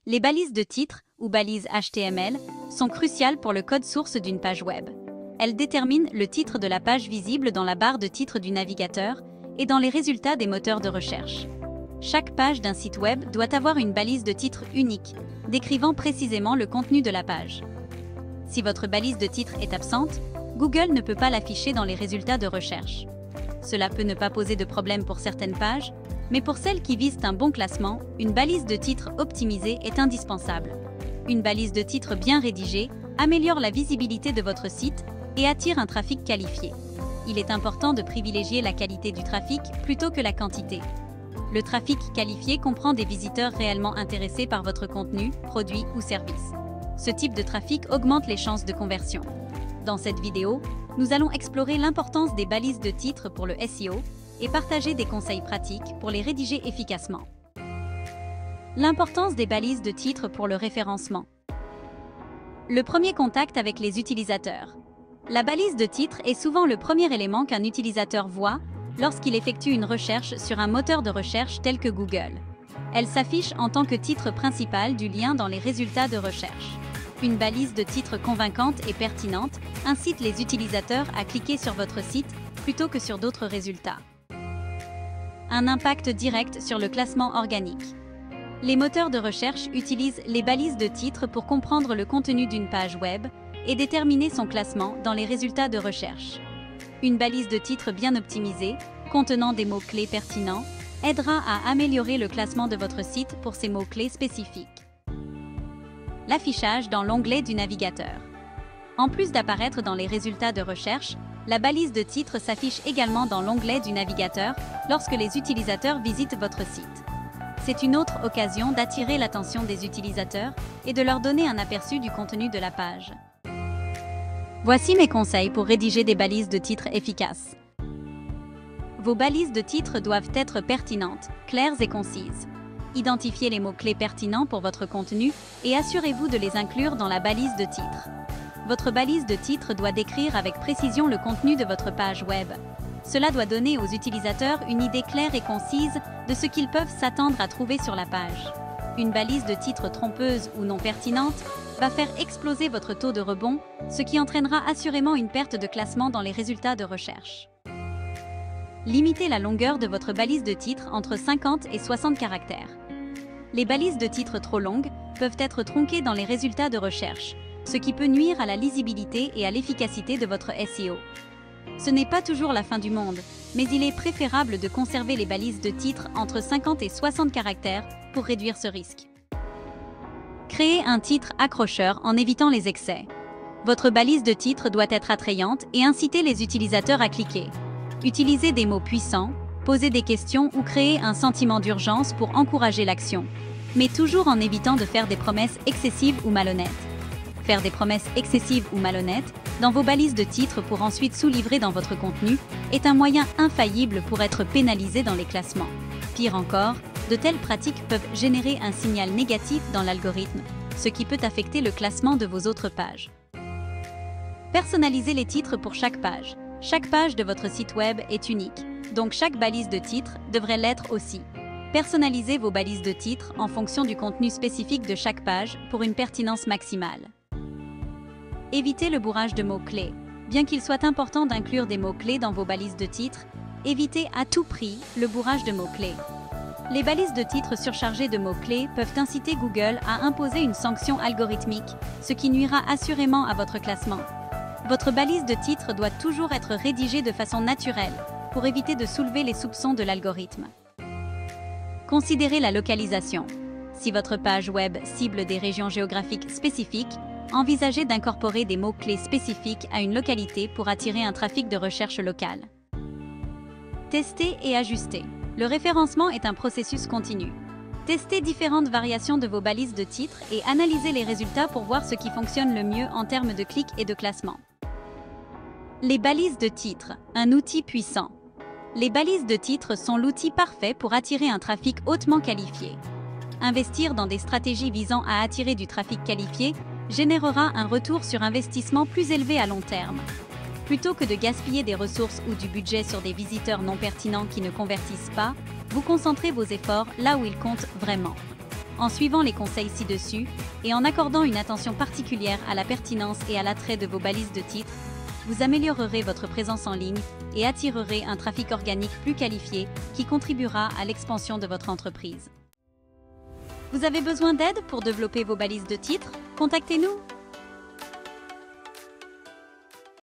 Les balises de titre, ou balises HTML, sont cruciales pour le code source d'une page web. Elles déterminent le titre de la page visible dans la barre de titre du navigateur et dans les résultats des moteurs de recherche. Chaque page d'un site web doit avoir une balise de titre unique, décrivant précisément le contenu de la page. Si votre balise de titre est absente, Google ne peut pas l'afficher dans les résultats de recherche. Cela peut ne pas poser de problème pour certaines pages, mais pour celles qui visent un bon classement, une balise de titre optimisée est indispensable. Une balise de titre bien rédigée améliore la visibilité de votre site et attire un trafic qualifié. Il est important de privilégier la qualité du trafic plutôt que la quantité. Le trafic qualifié comprend des visiteurs réellement intéressés par votre contenu, produit ou service. Ce type de trafic augmente les chances de conversion. Dans cette vidéo, nous allons explorer l'importance des balises de titre pour le SEO et partager des conseils pratiques pour les rédiger efficacement. L'importance des balises de titre pour le référencement. Le premier contact avec les utilisateurs. La balise de titre est souvent le premier élément qu'un utilisateur voit lorsqu'il effectue une recherche sur un moteur de recherche tel que Google. Elle s'affiche en tant que titre principal du lien dans les résultats de recherche. Une balise de titre convaincante et pertinente incite les utilisateurs à cliquer sur votre site plutôt que sur d'autres résultats. Un impact direct sur le classement organique. Les moteurs de recherche utilisent les balises de titre pour comprendre le contenu d'une page web et déterminer son classement dans les résultats de recherche. Une balise de titre bien optimisée, contenant des mots-clés pertinents, aidera à améliorer le classement de votre site pour ces mots-clés spécifiques. L'affichage dans l'onglet du navigateur. En plus d'apparaître dans les résultats de recherche, la balise de titre s'affiche également dans l'onglet du navigateur lorsque les utilisateurs visitent votre site. C'est une autre occasion d'attirer l'attention des utilisateurs et de leur donner un aperçu du contenu de la page. Voici mes conseils pour rédiger des balises de titre efficaces. Vos balises de titre doivent être pertinentes, claires et concises. Identifiez les mots-clés pertinents pour votre contenu et assurez-vous de les inclure dans la balise de titre. Votre balise de titre doit décrire avec précision le contenu de votre page web. Cela doit donner aux utilisateurs une idée claire et concise de ce qu'ils peuvent s'attendre à trouver sur la page. Une balise de titre trompeuse ou non pertinente va faire exploser votre taux de rebond, ce qui entraînera assurément une perte de classement dans les résultats de recherche. Limitez la longueur de votre balise de titre entre 50 et 60 caractères. Les balises de titre trop longues peuvent être tronquées dans les résultats de recherche, ce qui peut nuire à la lisibilité et à l'efficacité de votre SEO. Ce n'est pas toujours la fin du monde, mais il est préférable de conserver les balises de titre entre 50 et 60 caractères pour réduire ce risque. Créez un titre accrocheur en évitant les excès. Votre balise de titre doit être attrayante et inciter les utilisateurs à cliquer. Utilisez des mots puissants, posez des questions ou créez un sentiment d'urgence pour encourager l'action, mais toujours en évitant de faire des promesses excessives ou malhonnêtes. Faire des promesses excessives ou malhonnêtes dans vos balises de titre pour ensuite sous-livrer dans votre contenu est un moyen infaillible pour être pénalisé dans les classements. Pire encore, de telles pratiques peuvent générer un signal négatif dans l'algorithme, ce qui peut affecter le classement de vos autres pages. Personnalisez les titres pour chaque page. Chaque page de votre site web est unique, donc chaque balise de titre devrait l'être aussi. Personnalisez vos balises de titre en fonction du contenu spécifique de chaque page pour une pertinence maximale. Évitez le bourrage de mots-clés. Bien qu'il soit important d'inclure des mots-clés dans vos balises de titre, évitez à tout prix le bourrage de mots-clés. Les balises de titre surchargées de mots-clés peuvent inciter Google à imposer une sanction algorithmique, ce qui nuira assurément à votre classement. Votre balise de titre doit toujours être rédigée de façon naturelle pour éviter de soulever les soupçons de l'algorithme. Considérez la localisation. Si votre page web cible des régions géographiques spécifiques, envisagez d'incorporer des mots-clés spécifiques à une localité pour attirer un trafic de recherche local. Testez et ajustez. Le référencement est un processus continu. Testez différentes variations de vos balises de titre et analysez les résultats pour voir ce qui fonctionne le mieux en termes de clics et de classement. Les balises de titre, un outil puissant. Les balises de titre sont l'outil parfait pour attirer un trafic hautement qualifié. Investir dans des stratégies visant à attirer du trafic qualifié générera un retour sur investissement plus élevé à long terme. Plutôt que de gaspiller des ressources ou du budget sur des visiteurs non pertinents qui ne convertissent pas, vous concentrez vos efforts là où ils comptent vraiment. En suivant les conseils ci-dessus et en accordant une attention particulière à la pertinence et à l'attrait de vos balises de titres, vous améliorerez votre présence en ligne et attirerez un trafic organique plus qualifié qui contribuera à l'expansion de votre entreprise. Vous avez besoin d'aide pour développer vos balises de titres? Contactez-nous!